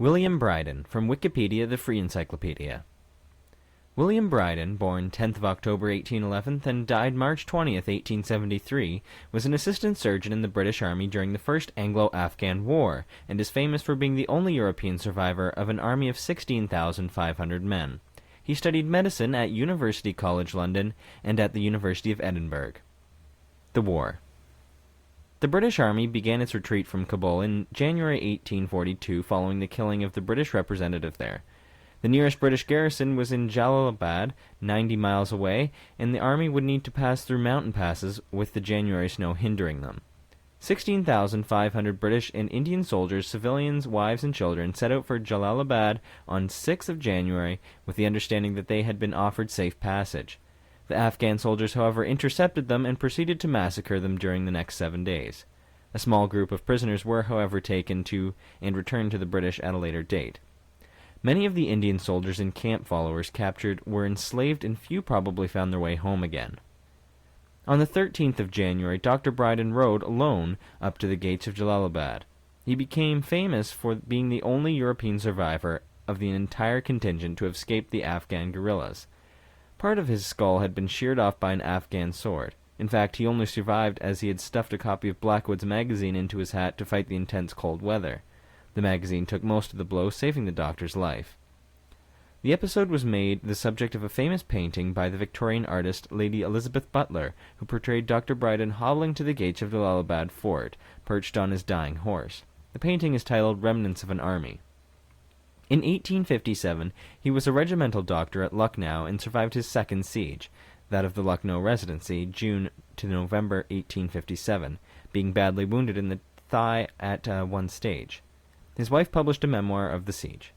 William Brydon, from Wikipedia, the Free Encyclopedia. William Brydon, born 10th of October 1811 and died March 20th, 1873, was an assistant surgeon in the British Army during the First Anglo-Afghan War, and is famous for being the only European survivor of an army of 16,500 men. He studied medicine at University College London and at the University of Edinburgh. The War. The British Army began its retreat from Kabul in January 1842 following the killing of the British representative there. The nearest British garrison was in Jalalabad, 90 miles away, and the army would need to pass through mountain passes with the January snow hindering them. 16,500 British and Indian soldiers, civilians, wives, and children set out for Jalalabad on 6th of January with the understanding that they had been offered safe passage. The Afghan soldiers, however, intercepted them and proceeded to massacre them during the next 7 days. A small group of prisoners were, however, taken to and returned to the British at a later date. Many of the Indian soldiers and camp followers captured were enslaved, and few probably found their way home again. On the 13th of January, Dr. Brydon rode alone up to the gates of Jalalabad. He became famous for being the only European survivor of the entire contingent to have escaped the Afghan guerrillas. Part of his skull had been sheared off by an Afghan sword. In fact, he only survived as he had stuffed a copy of Blackwood's magazine into his hat to fight the intense cold weather. The magazine took most of the blows, saving the doctor's life. The episode was made the subject of a famous painting by the Victorian artist Lady Elizabeth Butler, who portrayed Dr. Brydon hobbling to the gates of Jalalabad Fort, perched on his dying horse. The painting is titled Remnants of an Army. In 1857, he was a regimental doctor at Lucknow and survived his second siege, that of the Lucknow Residency, June to November 1857, being badly wounded in the thigh at one stage. His wife published a memoir of the siege.